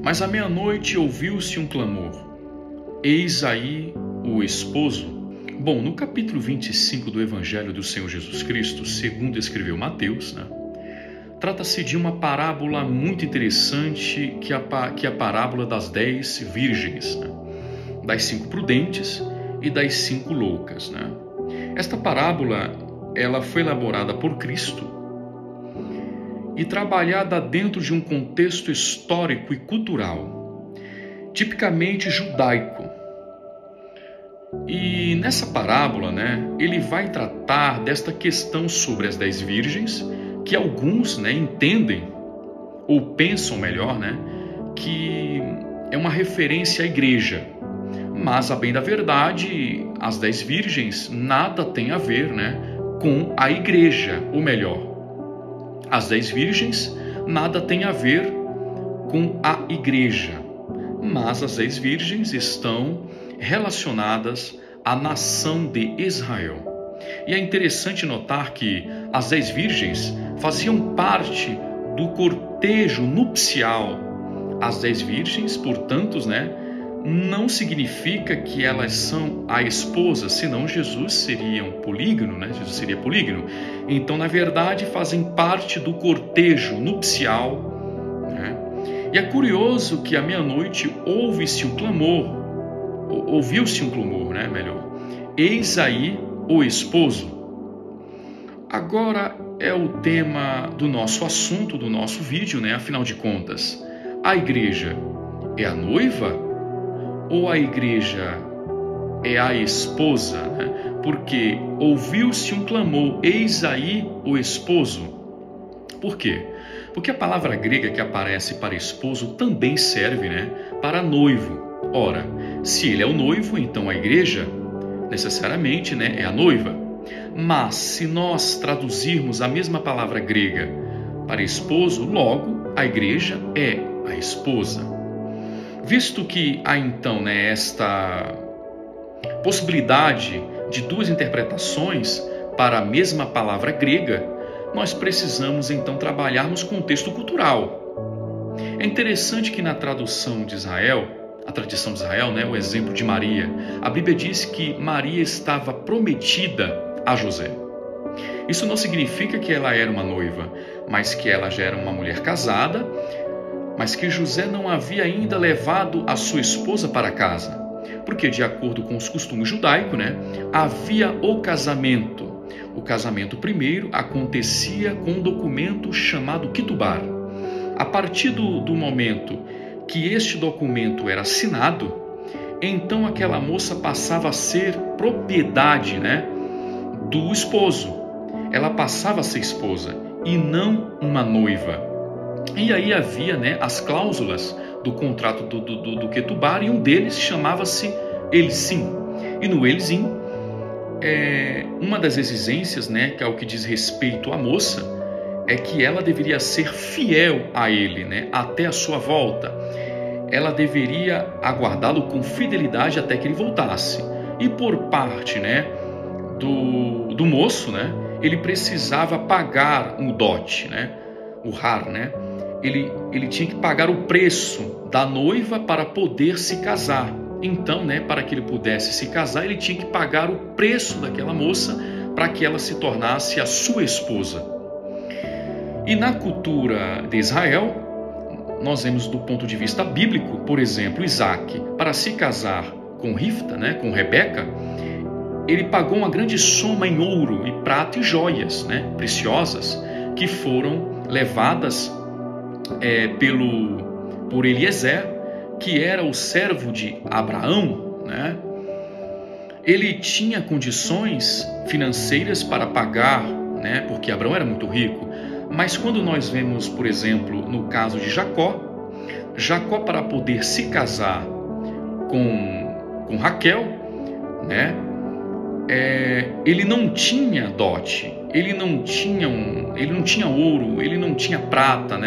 Mas à meia-noite ouviu-se um clamor: eis aí o esposo. Bom, no capítulo 25 do Evangelho do Senhor Jesus Cristo, segundo escreveu Mateus, trata-se de uma parábola muito interessante, que é a parábola das 10 virgens, das 5 prudentes e das 5 loucas. Esta parábola ela foi elaborada por Cristo e trabalhada dentro de um contexto histórico e cultural, tipicamente judaico. E nessa parábola, ele vai tratar desta questão sobre as 10 virgens, que alguns entendem, ou pensam melhor, que é uma referência à igreja. Mas, a bem da verdade, as 10 virgens nada tem a ver com a igreja, ou melhor, as 10 virgens nada tem a ver com a igreja, mas as 10 virgens estão relacionadas à nação de Israel. E é interessante notar que as 10 virgens faziam parte do cortejo nupcial. As 10 virgens, portanto, não significa que elas são a esposa, senão Jesus seria um polígamo, Jesus seria polígamo. Então, na verdade, fazem parte do cortejo nupcial. E é curioso que à meia-noite ouviu-se um clamor, eis aí o esposo. Agora é o tema do nosso assunto, do nosso vídeo, afinal de contas, a igreja é a noiva ou a igreja é a esposa? Porque ouviu-se um clamor, eis aí o esposo. Por quê? Porque a palavra grega que aparece para esposo também serve para noivo. Ora, se ele é o noivo, então a igreja necessariamente é a noiva. Mas se nós traduzirmos a mesma palavra grega para esposo, logo a igreja é a esposa. Visto que há então esta possibilidade de duas interpretações para a mesma palavra grega, nós precisamos então trabalharmos com o contexto cultural. É interessante que na tradução de Israel, a tradição de Israel, o exemplo de Maria, a Bíblia diz que Maria estava prometida a José. Isso não significa que ela era uma noiva, mas que ela já era uma mulher casada, mas que José não havia ainda levado a sua esposa para casa, porque de acordo com os costumes judaicos, havia o casamento. O casamento primeiro acontecia com um documento chamado Ketubá. A partir do momento que este documento era assinado, então aquela moça passava a ser propriedade do esposo. Ela passava a ser esposa e não uma noiva. E aí havia as cláusulas do contrato do Ketubá, e um deles chamava-se Elisim. E no Elisim, uma das exigências, que é o que diz respeito à moça, é que ela deveria ser fiel a ele, até a sua volta. Ela deveria aguardá-lo com fidelidade até que ele voltasse. E por parte do moço, ele precisava pagar um dote, o har, ele tinha que pagar o preço da noiva para poder se casar. Então, para que ele pudesse se casar, ele tinha que pagar o preço daquela moça para que ela se tornasse a sua esposa. E na cultura de Israel, nós vemos do ponto de vista bíblico, por exemplo, Isaac, para se casar com Rivka, com Rebeca, ele pagou uma grande soma em ouro e prata e joias preciosas, que foram levadas por Eliezer, que era o servo de Abraão. Ele tinha condições financeiras para pagar, porque Abraão era muito rico. Mas quando nós vemos, por exemplo, no caso de Jacó, para poder se casar com Raquel, ele não tinha dote, ele não tinha ouro, ele não tinha prata,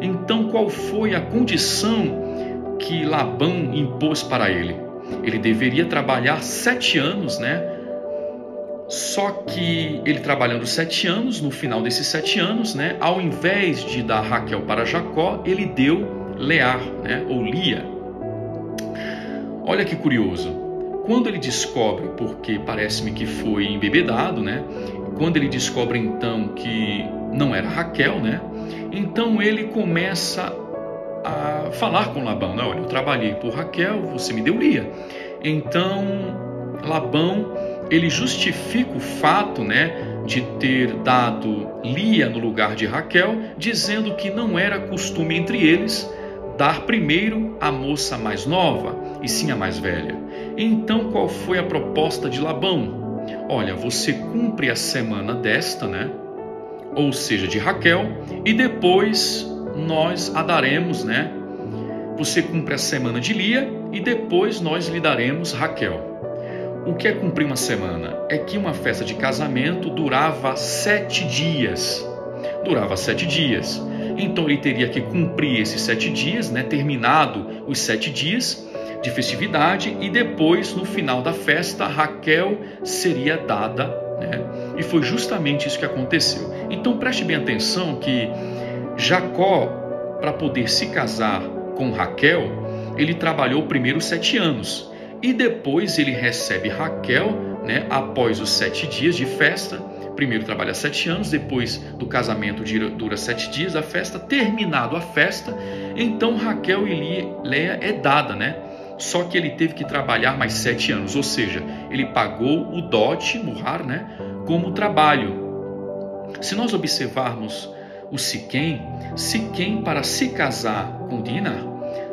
Então, qual foi a condição que Labão impôs para ele? Ele deveria trabalhar 7 anos, Só que ele trabalhando 7 anos, no final desses 7 anos, ao invés de dar Raquel para Jacó, ele deu Lear, né? Ou Lia. Olha que curioso. Quando ele descobre, porque parece-me que foi embebedado, né? Quando ele descobre então que não era Raquel, né? Então ele começa a falar com Labão, né? Olha, eu trabalhei por Raquel, você me deu Lia. Então Labão, ele justifica o fato, né, de ter dado Lia no lugar de Raquel, dizendo que não era costume entre eles dar primeiro a moça mais nova, e sim a mais velha. Então qual foi a proposta de Labão? Olha, você cumpre a semana desta, né? Ou seja, de Raquel, e depois nós a daremos, né? Você cumpre a semana de Lia e depois nós lhe daremos Raquel. O que é cumprir uma semana? É que uma festa de casamento durava 7 dias. Durava 7 dias. Então ele teria que cumprir esses 7 dias, né? Terminado os 7 dias de festividade, e depois, no final da festa, Raquel seria dada, né? E foi justamente isso que aconteceu. Então preste bem atenção que Jacó, para poder se casar com Raquel, ele trabalhou primeiro 7 anos e depois ele recebe Raquel, né, após os 7 dias de festa. Primeiro trabalha 7 anos, depois do casamento dura 7 dias a festa. Terminado a festa, então Raquel e Leia é dada, né? Só que ele teve que trabalhar mais 7 anos, ou seja, ele pagou o dote, muhar, né, como trabalho. Se nós observarmos o Siquém para se casar com Dina,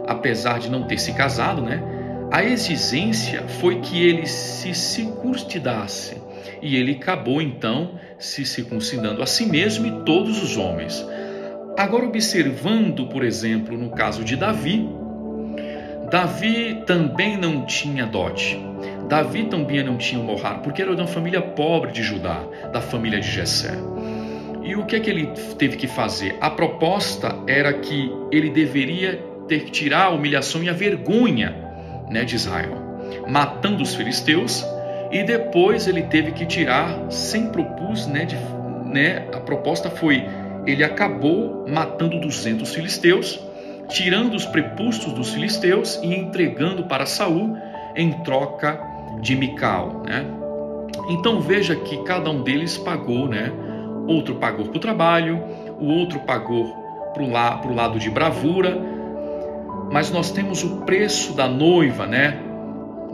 apesar de não ter se casado, né, a exigência foi que ele se circuncidasse, e ele acabou então se circuncidando a si mesmo e todos os homens. Agora, observando, por exemplo, no caso de Davi também não tinha dote. Davi também não tinha mohar, porque era de uma família pobre de Judá, da família de Jessé. E o que é que ele teve que fazer? A proposta era que ele deveria ter que tirar a humilhação e a vergonha, né, de Israel, matando os filisteus, e depois ele teve que tirar, sem propus, a proposta foi, ele acabou matando 200 filisteus, tirando os prepúcios dos filisteus e entregando para Saul em troca de Mical, né? Então veja que cada um deles pagou, né? Outro pagou por trabalho, o outro pagou para o lado de bravura, mas nós temos o preço da noiva, né?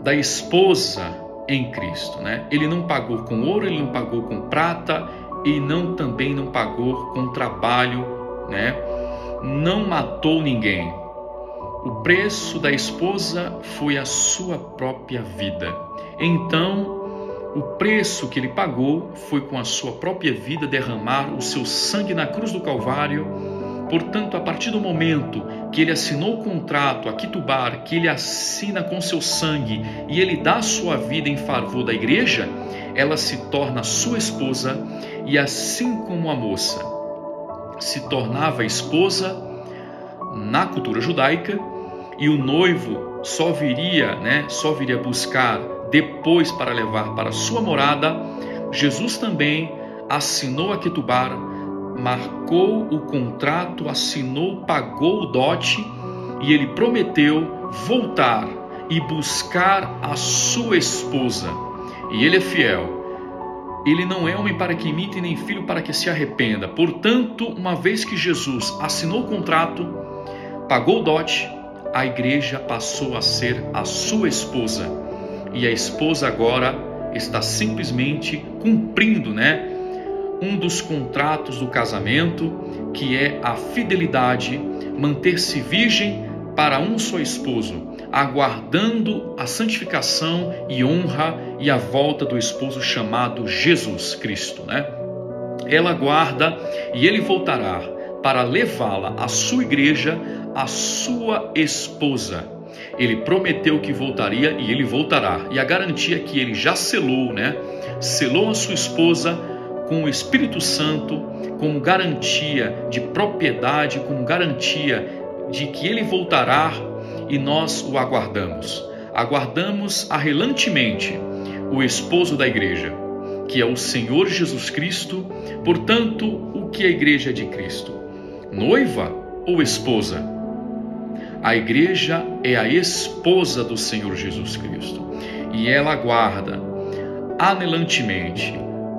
Da esposa em Cristo, né? Ele não pagou com ouro, ele não pagou com prata, e também não pagou com trabalho, né? Não matou ninguém. O preço da esposa foi a sua própria vida. Então, o preço que ele pagou foi com a sua própria vida derramar o seu sangue na cruz do Calvário. Portanto, a partir do momento que ele assinou o contrato, a Quitubar, que ele assina com seu sangue e ele dá sua vida em favor da igreja, ela se torna sua esposa, e assim como a moça se tornava esposa na cultura judaica, e o noivo só viria buscar depois para levar para sua morada, Jesus também assinou a Quitubar, marcou o contrato, assinou, pagou o dote, e ele prometeu voltar e buscar a sua esposa. E ele é fiel. Ele não é homem para que imite, nem filho para que se arrependa. Portanto, uma vez que Jesus assinou o contrato, pagou o dote, a igreja passou a ser a sua esposa. E a esposa agora está simplesmente cumprindo, né, um dos contratos do casamento, que é a fidelidade, manter-se virgem para um só esposo, aguardando a santificação e honra e a volta do esposo chamado Jesus Cristo, né? Ela aguarda e ele voltará para levá-la à sua igreja, a sua esposa. Ele prometeu que voltaria e ele voltará. E a garantia que ele já selou, né? Selou a sua esposa com o Espírito Santo, como garantia de propriedade, como garantia de que ele voltará, e nós o aguardamos. Aguardamos arrelantemente o esposo da igreja, que é o Senhor Jesus Cristo. Portanto, o que a igreja é de Cristo? Noiva ou esposa? A igreja é a esposa do Senhor Jesus Cristo e ela aguarda anelantemente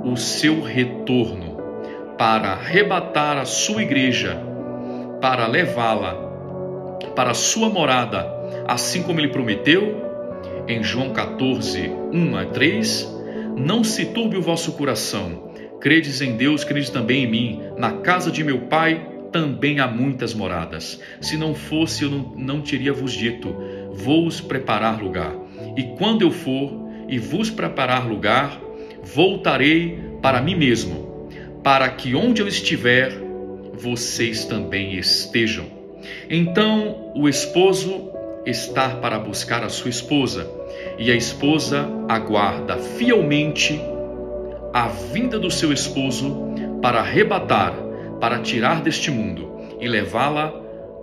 o seu retorno para arrebatar a sua igreja, para levá-la para a sua morada, assim como ele prometeu em João 14, 1-3. Não se turbe o vosso coração, credes em Deus, credes também em mim. Na casa de meu Pai também há muitas moradas. Se não fosse, eu não teria vos dito, vou-os preparar lugar. E quando eu for e vos preparar lugar, voltarei para mim mesmo, para que onde eu estiver, vocês também estejam. Então o esposo está para buscar a sua esposa, e a esposa aguarda fielmente a vinda do seu esposo para arrebatar, para tirar deste mundo e levá-la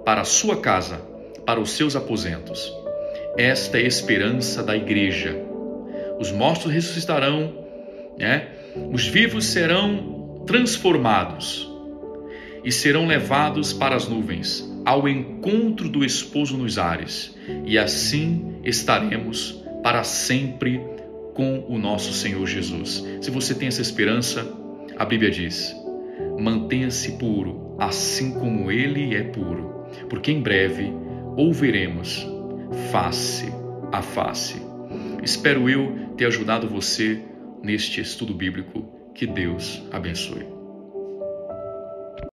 para a sua casa, para os seus aposentos. Esta é a esperança da igreja. Os mortos ressuscitarão, os vivos serão transformados e serão levados para as nuvens, ao encontro do esposo nos ares, e assim estaremos para sempre com o nosso Senhor Jesus. Se você tem essa esperança, a Bíblia diz: mantenha-se puro, assim como Ele é puro, porque em breve o veremos face a face. Espero eu ter ajudado você neste estudo bíblico. Que Deus abençoe.